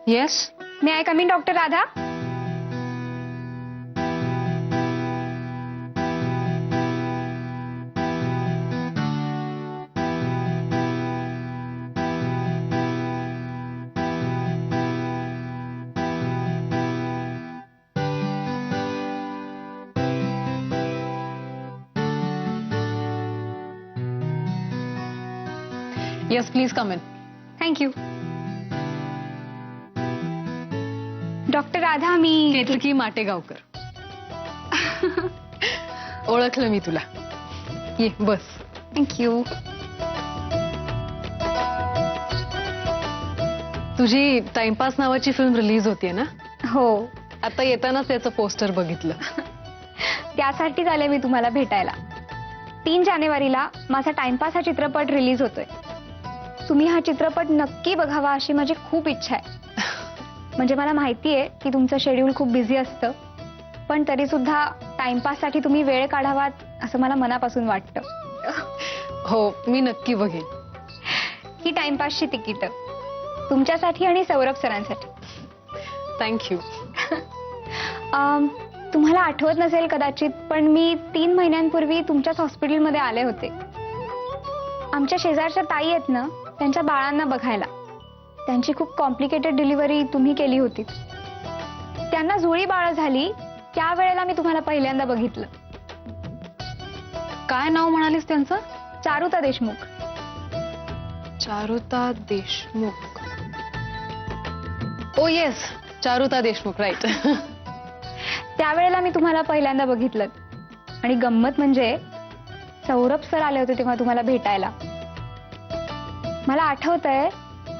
Yes. May I come in doctor Radha? Yes please come in. Thank you. Doctor Radha, मी केतकी माटेगावकर. ओळखलं मी तुला. ये बस. थँक्यू. तुझी टाइमपास नावाची फिल्म रिलीज होतीये ना? हो, आता येतानाच त्याचं पोस्टर बघितलं. त्यासाठीच आले मी तुम्हाला भेटायला. 3 जानेवारीला माझा टाइमपास हा चित्रपट रिलीज होतोय. तुम्ही हा चित्रपट नक्की बघावा अशी माझी खूप इच्छा आहे. म्हणजे मला माहिती आहे की तुमचं शेड्यूल खूप बिझी असतं, पण तरी सुद्धा टाइमपाससाठी तुम्ही वेळ काढावात असं मला मनापासून वाटतं. हो, मी नक्की बघेन. ही टाइमपासची तिकीट तुमच्यासाठी आणि सौरभ सरांसाठी. थँक्यू. तुम्हाला आठवत नसेल कदाचित, पण मी 3 महिन्यांपूर्वी तुमच्याच हॉस्पिटलमध्ये आले होते. आमच्या शेजारच्या ताई आहेत ना, त्यांच्या बाळांना बघायला. त्यांची खूप कॉम्प्लिकेटेड डिलिव्हरी तुम्ही केली होती. त्यांना जुळी बाळ झाली त्यावेळेला मी तुम्हाला पहिल्यांदा बघितलं. काय नाव म्हणालीस त्यांचं? चारुता देशमुख. चारुता देशमुख. ओ येस, चारुता देशमुख, राईट. त्यावेळेला मी तुम्हाला पहिल्यांदा बघितलं. आणि गंमत म्हणजे सौरभ सर आले होते तेव्हा तुम्हाला भेटायला. मला आठवतंय,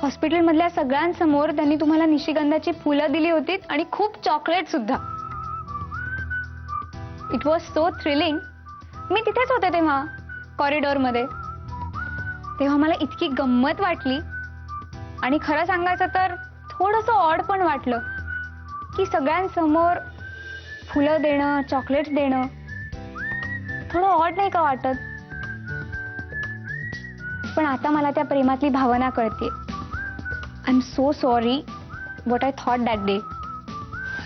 हॉस्पिटलमधल्या सगळ्यांसमोर त्यांनी तुम्हाला निशिगंधाची फुलं दिली होती आणि खूप चॉकलेट सुद्धा. It was so thrilling. मी तिथेच होते तेव्हा, कॉरिडॉरमध्ये. तेव्हा मला इतकी गंमत वाटली आणि खरं सांगायचं तर थोडंसं ऑड पण वाटलं की सगळ्यांसमोर फुलं देणं, चॉकलेट्स देणं थोडं ऑड नाही का वाटत? पण आता मला त्या प्रेमातली भावना कळते. I am so sorry what I thought that day.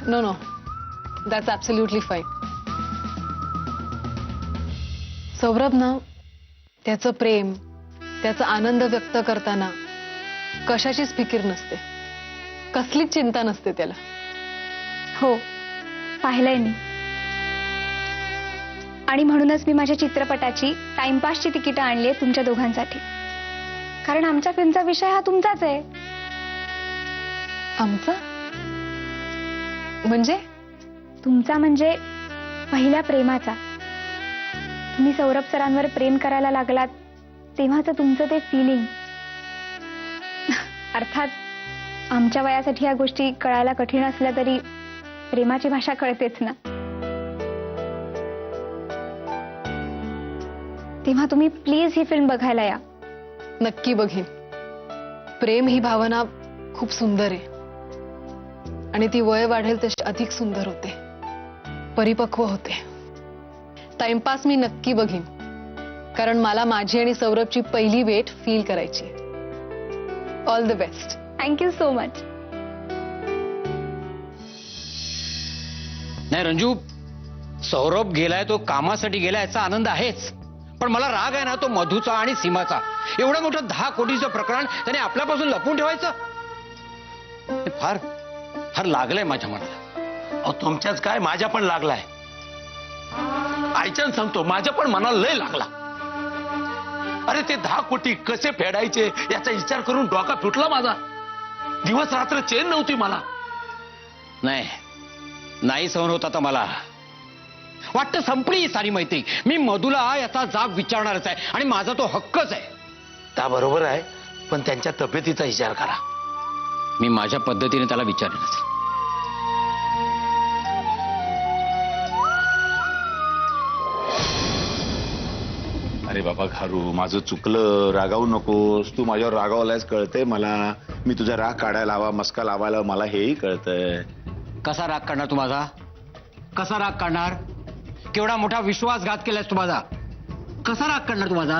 No no, that's absolutely fine. Saurabh ना, त्याचं प्रेम, त्याचा आनंद व्यक्त करताना कशाचीच फिकीर नसते, कसलीच चिंता नसते त्याला. हो, पाहिलंय मी. आणि म्हणूनच मी माझ्या चित्रपटाची टाइमपासची तिकीटं आणली आहेत तुमच्या दोघांसाठी. कारण आमच्या फिल्मचा विषय हा तुमचाच आहे. आमचा म्हणजे? तुमचा म्हणजे पहिल्या प्रेमाचा. तुम्ही सौरभ सरांवर प्रेम करायला लागलात तेव्हाच तुमचं ते फिलिंग. अर्थात आमच्या वयासाठी या गोष्टी कळायला कठीण असल्या तरी प्रेमाची भाषा कळतेच ना. तेव्हा तुम्ही प्लीज ही फिल्म बघायला या. नक्की बघेन. प्रेम ही भावना खूप सुंदर आहे आणि ती वय वाढेल तशी अधिक सुंदर होते, परिपक्व होते. टाइमपास मी नक्की बघेन, कारण मला माझी आणि सौरभची पहिली भेट फील करायची. All the best. Thank you so much. नाही रंजू, सौरभ गेलाय तो कामासाठी गेलाय याचा आनंद आहेच, पण मला राग आहे ना तो मधूचा आणि सीमाचा. एवढं मोठं 10 कोटीचं प्रकरण त्याने आपल्यापासून लपवून ठेवायचं हे फार फार लागलंय माझ्या मनाला. अहो तुमच्याच काय, माझ्या पण लागलाय. आईच्यान सांगतो, माझ्या पण मनाला लय लागला. अरे ते 10 कोटी कसे फेडायचे याचा विचार करून डोका फुटला माझा. दिवस रात्र चेन नव्हती मला. नाही सहन होत आता मला. वाटतं संपली ही सारी मैत्री. मी मधुला याचा जाब विचारणारच आहे आणि माझा तो हक्कच आहे. त्या बरोबर आहे, पण त्यांच्या तब्येतीचा विचार करा. मी माझ्या पद्धतीने त्याला विचारेनच. अरे बाबा घारू, माझं चुकलं, रागावू नकोस. तू माझ्यावर रागावलायस कळतंय मला. मी तुझा राग काढायला हवा, मस्का लावायला मला हेही कळतंय. कसा राग काढणार तू माझा? कसा राग काढणार? केवढा मोठा विश्वासघात केलास तू माझा. कसा राग काढणार तू माझा?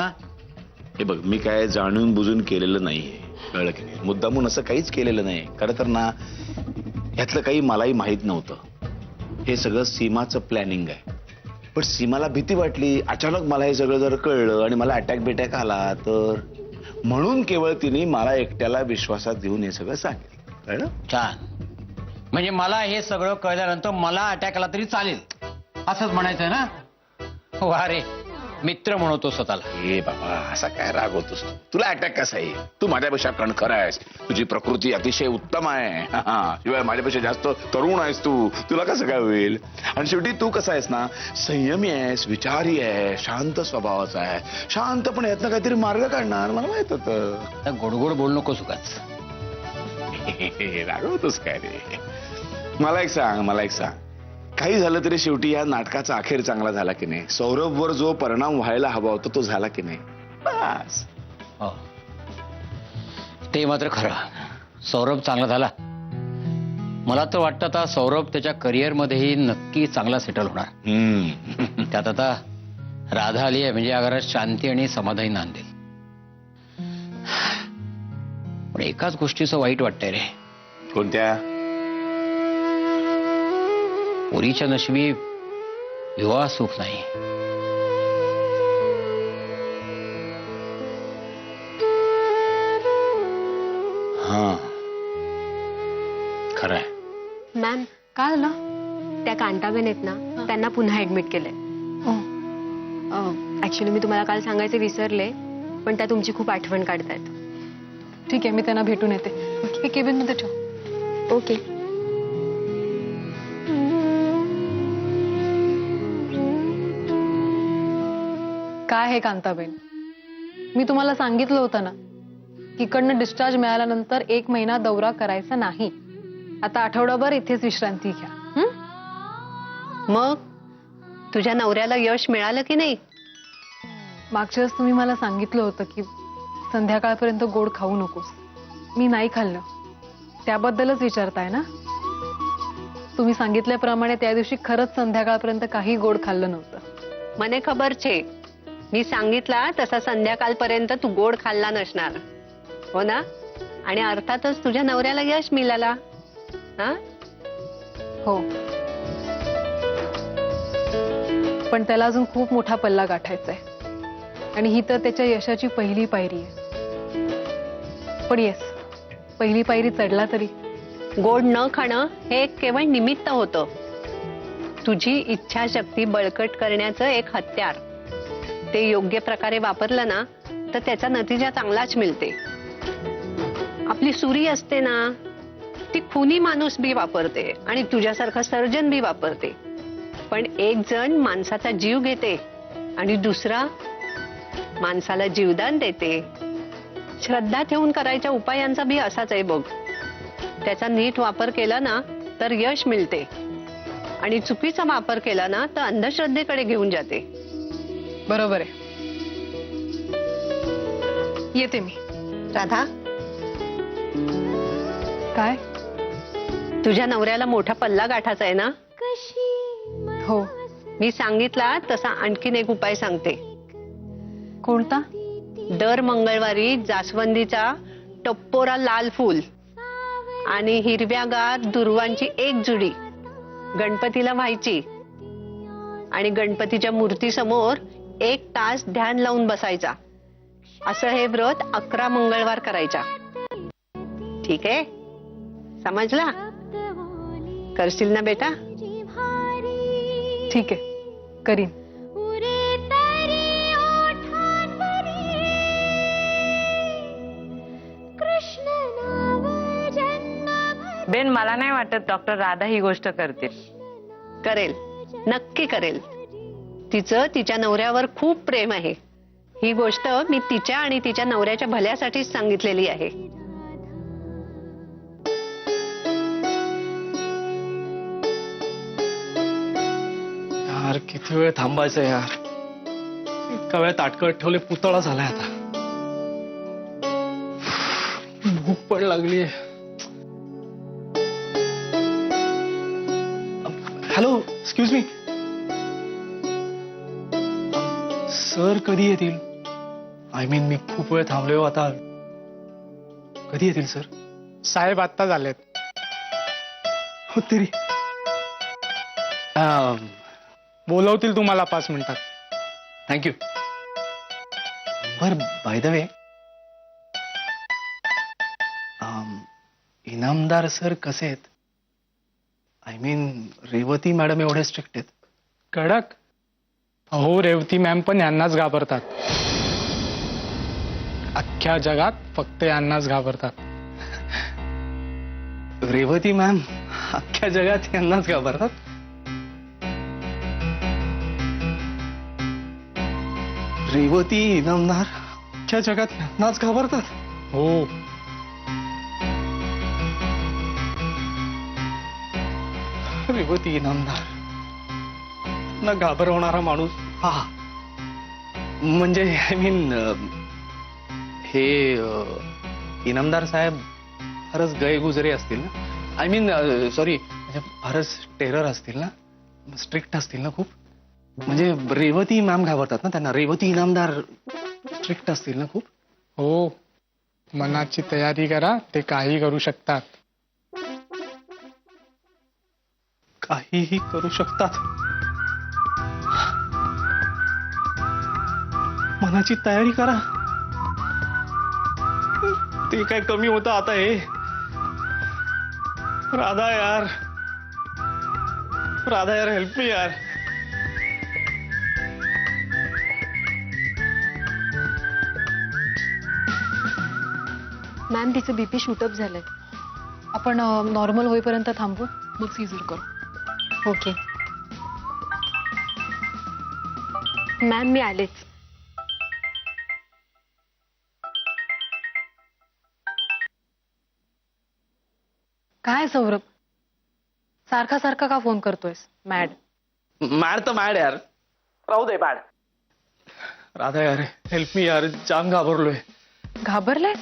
हे बघ, मी काय जाणून बुजून केलेलं नाहीये. कळलं की नाही? मुद्दामून असं काहीच केलेलं नाही. खरं तर ना यातलं काही मलाही माहित नव्हतं. हे सगळं सीमाचं प्लॅनिंग आहे. पण सीमाला भीती वाटली, अचानक मला हे सगळं जर कळलं आणि मला अटॅक बिटॅक आला तर, म्हणून केवळ तिने मला एकट्याला विश्वासात घेऊन हे सगळं सांगितलं. कळलं? छान. म्हणजे मला हे सगळं कळल्यानंतर मला अटॅक आला तरी चालेल असंच म्हणायचंय ना? वा रे, मित्र म्हणतो स्वतःला. ए बाबा, असा काय रागवतोस तू? तुला अटॅक कसा येईल? तू माझ्यापेक्षा कणखर आहेस, तुझी प्रकृती अतिशय उत्तम आहे. शिवाय माझ्यापेक्षा जास्त तरुण आहेस तू, तुला कसं काय होईल? आणि शेवटी तू कसा आहेस ना, संयमी आहेस, विचारी आहे, शांत स्वभावाचा आहे. शांतपणे यातनं काहीतरी मार्ग काढणार, मला माहित होतं. आता गोडगोड बोल नको सुखाच. रागवतोस काय रे? मला एक सांग, काही झालं तरी शेवटी या नाटकाचा अखेर चांगला झाला की नाही? सौरभवर जो परिणाम व्हायला हवा होता तो झाला की नाही? बस. हो, ते मात्र खरं. सौरभ चांगला झाला. मला तर वाटतं आता सौरभ त्याच्या करिअर मध्येही नक्की चांगला सेटल होणार. त्यात आता राधा आली आहे म्हणजे या घरात शांती आणि समाधानी नांदेल. पण एकाच गोष्टीचं वाईट वाटतंय रे. कोणत्या? पोरीच्या नशिबी विवाह सुख नाही. हा, खरं आहे. मॅम, काय झालं? त्या कांताबेन आहेत ना, त्यांना पुन्हा ऍडमिट केलंय. ऍक्च्युली मी तुम्हाला काल सांगायचे विसरले, पण त्या तुमची खूप आठवण काढतायत. ठीक आहे, मी त्यांना भेटून येते. हे केबिन मध्ये ठेव. ओके. काय हे कांताबेन, मी तुम्हाला सांगितलं होतं ना की इकडनं डिस्चार्ज मिळाल्यानंतर 1 महिना दौरा करायचा नाही. आता आठवडाभर इथेच विश्रांती घ्या. मग तुझ्या नवऱ्याला यश मिळालं की नाही? मागच्या वेळेस तुम्ही मला सांगितलं होतं की संध्याकाळपर्यंत गोड खाऊ नकोस. मी नाही खाल्लं, त्याबद्दलच विचारताय ना? तुम्ही सांगितल्याप्रमाणे त्या दिवशी खरंच संध्याकाळपर्यंत काही गोड खाल्लं नव्हतं. मने खबर छे, मी सांगितला तसा संध्याकाळपर्यंत तू गोड खाल्ला नसणार, हो ना? आणि अर्थातच तुझ्या नवऱ्याला यश मिळाला. हा, हो, पण त्याला अजून खूप मोठा पल्ला गाठायचा आहे आणि ही तर त्याच्या यशाची पहिली पायरी आहे. पण येस, पहिली पायरी चढला तरी. गोड न खाणं हे एक केवळ निमित्त होतं. तुझी इच्छाशक्ती बळकट करण्याचं एक हत्यार. ते योग्य प्रकारे वापरलं ना तर त्याचा नतीजा चांगलाच मिळते. आपली सुरी असते ना, ती खुनी माणूस बी वापरते आणि तुझ्यासारखा सर्जन बी वापरते. पण एक जण माणसाचा जीव घेते आणि दुसरा माणसाला जीवदान देते. श्रद्धा ठेवून करायच्या उपायांचा बी असाच आहे बघ. त्याचा नीट वापर केला ना तर यश मिळते आणि चुकीचा वापर केला ना तर अंधश्रद्धेकडे घेऊन जाते. बरोबर आहे. येते मी. राधा, काय? तुझ्या नवऱ्याला मोठा पल्ला गाठाचा आहे ना? हो. मी सांगितला तसा आणखीन एक उपाय सांगते. कोणता? दर मंगळवारी जास्वंदीचा टप्पोरा लाल फूल आणि हिरव्यागार दुर्वांची एक जुडी गणपतीला व्हायची आणि गणपतीच्या मूर्तीसमोर 1 तास ध्यान लावून बसायचा. असं हे व्रत 11 मंगळवार करायचा. ठीक आहे, समजला? करशील ना बेटा? ठीक आहे, करीन. बेन, मला नाही वाटत डॉक्टर राधा ही गोष्ट करतील. करेल, नक्की करेल. तिचं तिच्या नवऱ्यावर खूप प्रेम आहे. ही गोष्ट मी तिच्या आणि तिच्या नवऱ्याच्या भल्यासाठीच सांगितलेली आहे. यार, किती वेळ थांबायचं यार? इतका वेळ ताटकळत ठेवले, पुतळा झालाय आता. भूक पण लागलीये. Hello, excuse me. सर कधी येतील? आय मीन, मी खूप वेळ थांबलोय आता. कधी येतील सर? साहेब आत्ता झालेत. हो तरी बोलवतील तुम्हाला 5 मिनिटात. थँक्यू. बर by the way, Inamdar sir कसे आहेत? आय मीन रेवती मॅडम एवढे स्ट्रिक्ट आहेत? कडक? अहो रेवती मॅम पण यांनाच घाबरतात. अख्ख्या जगात फक्त यांनाच घाबरतात. रेवती मॅम अख्ख्या जगात यांनाच घाबरतात? रेवती इनामदार अख्ख्या जगात यांनाच घाबरतात? हो. रेवती इनामदार ना घाबरवणारा माणूस हा. म्हणजे आय मीन हे इनामदार साहेब फारच गैरगुजरे असतील ना? आय मीन सॉरी, फारच टेरर असतील ना? स्ट्रिक्ट असतील ना खूप? म्हणजे रेवती मॅम घाबरतात ना त्यांना? रेवती इनामदार स्ट्रिक्ट असतील ना खूप? हो, मनाची तयारी करा, ते काही करू शकतात. काहीही करू शकतात. मनाची तयारी करा, ते काय कमी होतं आता हे? राधा यार, राधा यार, हेल्प मी यार. मॅम तिचं बीपी शूटअप झालंय. आपण नॉर्मल होईपर्यंत थांबू, मग सीझर करू. ओके मॅम, मी आलेच. काय सौरभ, सारखा सारखा का फोन करतोयस? मॅड? मॅड तर मॅड यार, राहू दे मॅड. राधा यार, हेल्प मी यार, जाम घाबरलोय. घाबरलाय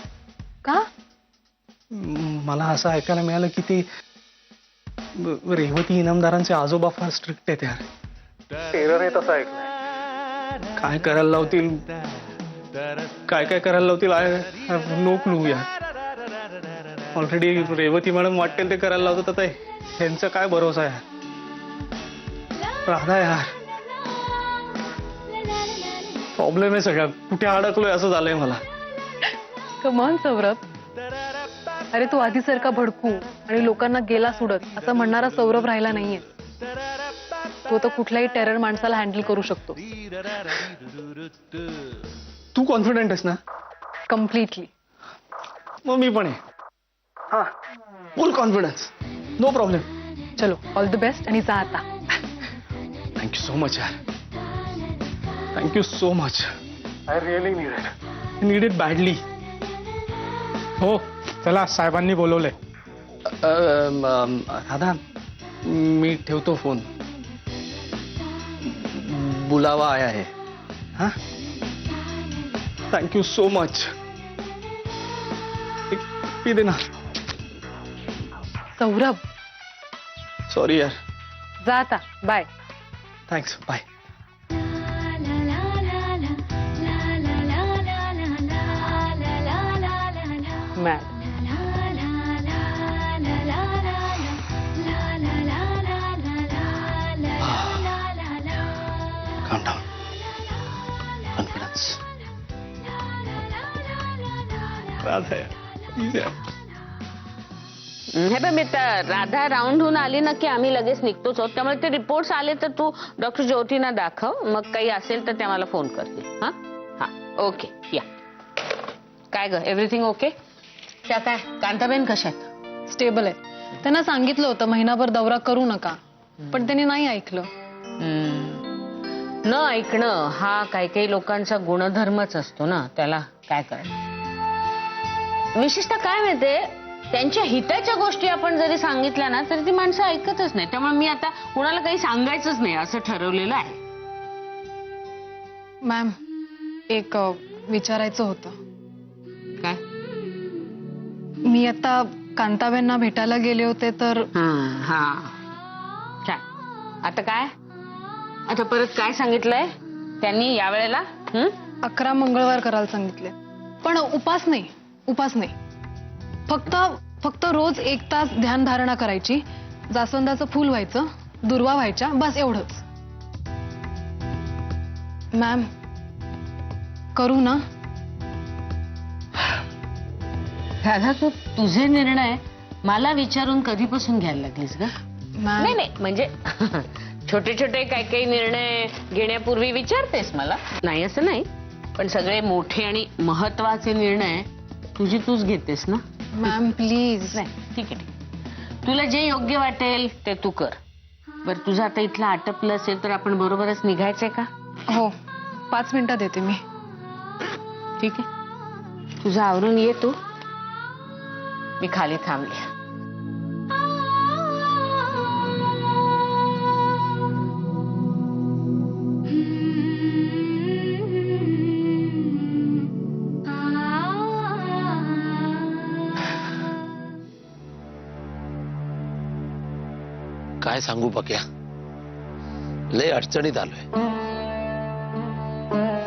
का? मला असं ऐकायला मिळालं की ते रेवती इनामदारांचे आजोबा फार स्ट्रिक्ट आहेत यार. टेरर आहे तसं ऐकलंय. काय करायला लावतील, काय काय करायला लावतील, आय हॅव नो क्लू यार. ऑलरेडी रेवती मॅडम वाटेल ते करायला लावतात, आता ह्यांचं काय भरोसा आहे. राधा यार, प्रॉब्लेम आहे सगळ्या. कुठे अडकलोय असं झालंय मला. कमॉन सौरभ, अरे तू आधीसारखा भडकू आणि लोकांना गेला सोडत असं म्हणणारा सौरभ राहिला नाहीये. तो तर कुठल्याही टेरर माणसाला हँडल करू शकतो. तू कॉन्फिडंट आहेस ना? कम्प्लिटली. मग मी पण आहे. हा, फुल कॉन्फिडन्स, नो प्रॉब्लेम. चलो, ऑल द बेस्ट आणि जा आता. थँक्यू सो मच यार, thank you so much. I really need it badly. हो, चला, साहेबांनी बोलवलंय. राधा, मी ठेवतो फोन. बुलावा आया है. हा, थँक्यू सो मच. पी देना. सौरभ, सॉरी यार. जा आता, bye. Thanks, bye. Mad. Calm down. Confidence. Radha यार, please यार. हे बघ मित्र, राधा राऊंड होऊन आली ना की आम्ही लगेच निघतोच आहोत. त्यामुळे ते रिपोर्ट्स आले तर तू डॉक्टर ज्योतींना दाखव. मग काही असेल तर ते मला फोन करते. हा हा, ओके, या. काय ग, एव्हरीथिंग ओके? त्या काय कांताबेन कशा आहेत? स्टेबल आहे. त्यांना सांगितलं होतं महिनाभर दौरा करू नका, पण त्यांनी नाही ऐकलं. न ऐकणं हा काही काही लोकांचा गुणधर्मच असतो ना, त्याला काय करायचं. विशेषतः काय माहितीये, त्यांच्या हिताच्या गोष्टी आपण जरी सांगितल्या ना तरी ती माणसं ऐकतच नाही. त्यामुळे मी आता कुणाला काही सांगायचंच नाही असं ठरवलेलं आहे. मॅम, एक विचारायचं होतं. काय? मी आता कांताबाईंना भेटायला गेले होते तर हा, छान. आता काय, आता परत काय सांगितलंय त्यांनी यावेळेला? 11 मंगळवार करायला सांगितले, पण उपास नाही. फक्त रोज 1 तास ध्यान धारणा करायची, जास्वंदाचं फूल व्हायचं, दुर्वा व्हायच्या, बस एवढंच. मॅम करू ना? राधा, तू तुझे निर्णय मला विचारून कधीपासून घ्यायला लागलीस ग? मॅम नाही म्हणजे छोटे छोटे काही निर्णय घेण्यापूर्वी विचारतेस मला, नाही असं नाही, पण सगळे मोठे आणि महत्वाचे निर्णय तूच घेतेस ना? Ma'am please. नाही, ठीक आहे, ठीक आहे. तुला जे योग्य वाटेल ते तू कर. बरं, तुझं आता इथलं आटपलं असेल तर आपण बरोबरच निघायचंय का? हो, 5 मिनिटात येते मी. ठीक आहे, तुझं आवरून ये तू, मी खाली थांबले. काय सांगू पक्या, लय अडचणीत आलोय.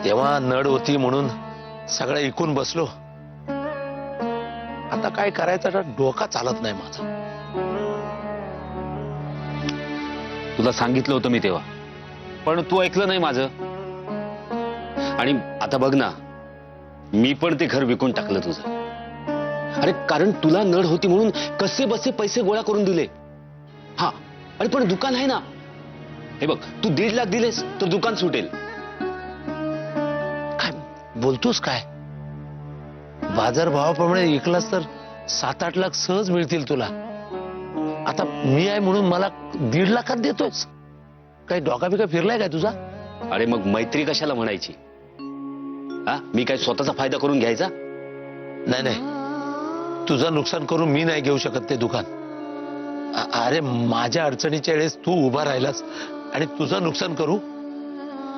तेव्हा नड होती म्हणून सगळं ऐकून बसलो. आता काय करायचं डोका चालत नाही माझा. तुला सांगितलं होतं मी तेव्हा, पण तू ऐकलं नाही माझं. आणि आता बघ ना, मी पण ते घर विकून टाकलं तुझं. अरे कारण तुला नड होती म्हणून कसे बसे पैसे गोळा करून दिले. हा, अरे पण दुकान आहे ना. हे बघ, तू 1.5 लाख दिलेस तर दुकान सुटेल. काय बोलतोस काय? बाजार भावाप्रमाणे विकलास तर 7-8 लाख सहज मिळतील तुला. आता मी आहे म्हणून मला 1.5 लाखात देतोस? काही डोका बिका फिरलाय काय तुझा? अरे मग मैत्री कशाला म्हणायची? हा, मी काय स्वतःचा फायदा करून घ्यायचा? नाही, तुझं नुकसान करून मी नाही घेऊ शकत ते दुकान. अरे माझ्या अडचणीच्या वेळेस तू उभा राहिलास आणि तुझं नुकसान करू?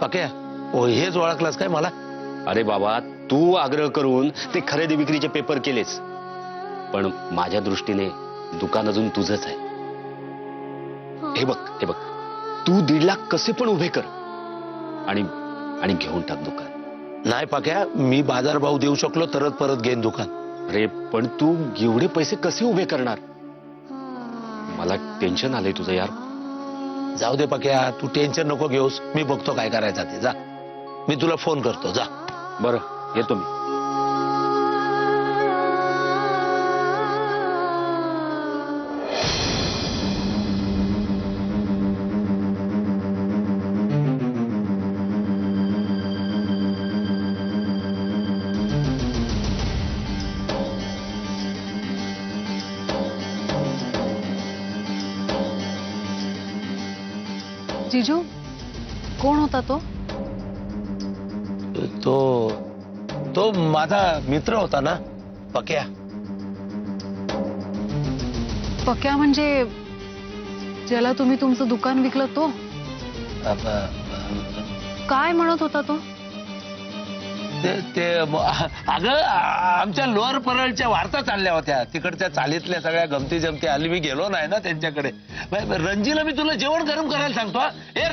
पक्या, हेच ओळखलास काय मला? अरे बाबा, तू आग्रह करून ते खरेदी विक्रीचे पेपर केलेस, पण माझ्या दृष्टीने दुकान अजून तुझंच आहे. हे बघ, तू 1.5 लाख कसे पण उभे कर आणि घेऊन टाक दुकान. नाही पक्या, मी बाजारभाव देऊ शकलो तरच परत घेईन दुकान. अरे पण तू एवढे पैसे कसे उभे करणार? मला टेन्शन आलंय तुझं यार. जाऊ दे पक्या, तू टेन्शन नको घेऊस. मी बघतो काय करायचं ते. जा, मी तुला फोन करतो. जा. बरं, येतो मी. जिजू, कोण होता तो? तो माझा मित्र होता ना, पक्या. पक्या म्हणजे ज्याला तुम्ही तुमचं दुकान विकलं तो? काय म्हणत होता तो? अगं, आमच्या लोअर परळच्या वार्ता चालल्या होत्या. तिकडच्या चालीतल्या सगळ्या गमती जमती आली. मी गेलो नाही ना त्यांच्याकडे. रंजीला मी तुला जेवण गरम करायला सांगतो. ए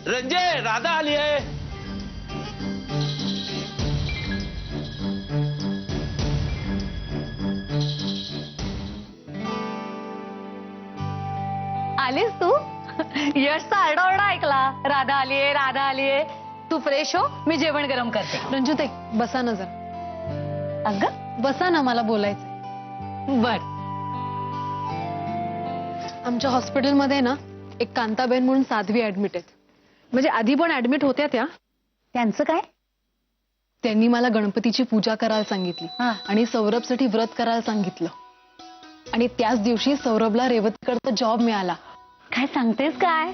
रंजे, राधा आली आहे. आलीस तू? यशचा आरडाओरडा ऐकला. राधा आलीये. तू फ्रेश हो, मी जेवण गरम करते. रंजुताई, बसा ना जरा. अगं बसा ना, मला बोलायचं. बर. आमच्या हॉस्पिटलमध्ये ना एक कांताबेन म्हणून साध्वी ऍडमिट आहेत. म्हणजे आधी पण ऍडमिट होत्या त्या. त्यांचं काय? त्यांनी मला गणपतीची पूजा करायला सांगितली आणि सौरभसाठी व्रत करायला सांगितलं. आणि त्याच दिवशी सौरभला रेवतीकडचा जॉब मिळाला. काय सांगतेस काय?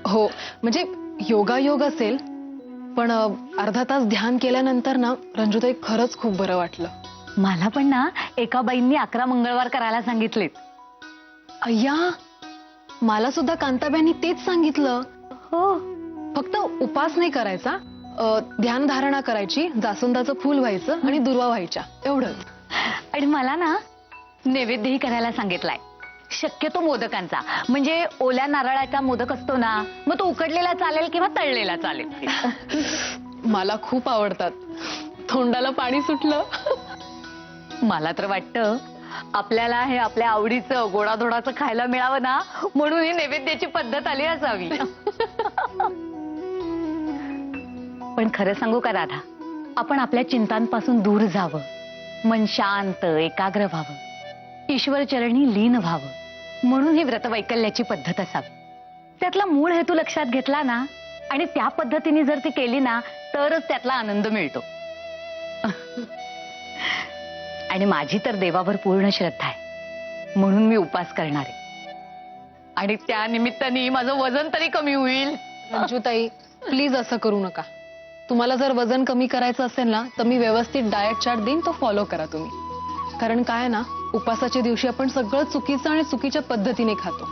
हो, म्हणजे योगायोग असेल, पण अर्धा तास ध्यान केल्यानंतर ना रंजुताई खरंच खूप बरं वाटलं. मला पण ना एका बाईंनी 11 मंगळवार करायला सांगितलेत. अय्या, मला सुद्धा कांताबाईंनी तेच सांगितलं. हो, फक्त उपास नाही करायचा, ध्यान धारणा करायची, जास्वंदाचं फूल व्हायचं आणि दुर्वा व्हायच्या, एवढंच. आणि मला ना नैवेद्यही करायला सांगितलाय. शक्यतो मोदकांचा, म्हणजे ओल्या नारळाचा मोदक असतो ना, मग तो उकडलेला चालेल किंवा तळलेला चालेल. मला खूप आवडतात. तोंडाला पाणी सुटलं. मला तर वाटतं आपल्याला हे आपल्या आवडीचं गोडाधोडाचं खायला मिळावं ना, म्हणून ही नैवेद्याची पद्धत आली असावी. पण खरं सांगू का राधा, आपण आपल्या चिंतांपासून दूर जावं, मन शांत एकाग्र व्हावं, ईश्वर चरणी लीन व्हावं, म्हणून ही व्रतवैकल्याची पद्धत असावी. त्यातला मूळ हेतू लक्षात घेतला ना आणि त्या पद्धतीने जर ती केली ना, तरच त्यातला आनंद मिळतो. आणि माझी तर देवावर पूर्ण श्रद्धा आहे, म्हणून मी उपास करणार आहे. आणि त्या निमित्ताने माझं वजन तरी कमी होईल. मंजूताई, प्लीज असं करू नका. तुम्हाला जर वजन कमी करायचं असेल ना, तर मी व्यवस्थित डाएट चार्ट देईन, तो फॉलो करा तुम्ही. कारण काय ना, उपासाच्या दिवशी आपण सगळं चुकीचं आणि चुकीच्या पद्धतीने खातो.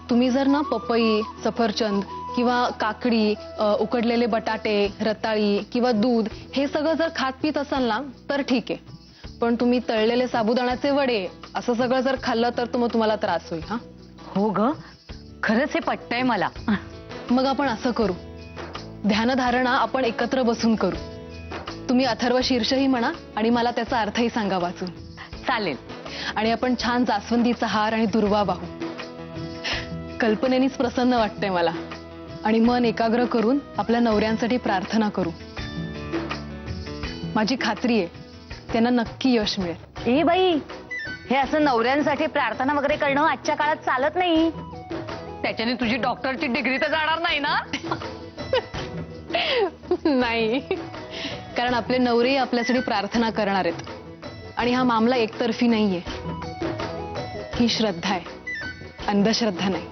तुम्ही जर ना पपई, सफरचंद किंवा काकडी, उकडलेले बटाटे, रताळी किंवा दूध हे सगळं जर खात पित असाल ना, तर ठीक आहे. पण तुम्ही तळलेले साबुदाण्याचे वडे असं सगळं जर खाल्लं तर मग तुम्हाला त्रास होईल. हा, हो ग, खरंच हे पटतंय मला. मग आपण असं करू, ध्यानधारणा आपण एकत्र बसून करू. तुम्ही अथर्व शीर्षही म्हणा आणि मला त्याचा अर्थही सांगा वाचून. चालेल. आणि आपण छान जास्वंदीचा हार आणि दुर्वा वाहू. कल्पनेनीच प्रसन्न वाटतंय मला. आणि मन एकाग्र करून आपल्या नवऱ्यांसाठी प्रार्थना करू. माझी खात्री आहे त्यांना नक्की यश मिळेल. ए बाई, हे असं नवऱ्यांसाठी प्रार्थना वगैरे करणं आजच्या काळात चालत नाही. त्याच्याने तुझी डॉक्टरची डिग्री तर जाणार नाही ना. नाही, कारण आपले नवरेही आपल्यासाठी प्रार्थना करणार आहेत. आणि हा मामला एकतर्फी नाहीये. ही श्रद्धा आहे, अंधश्रद्धा नाही.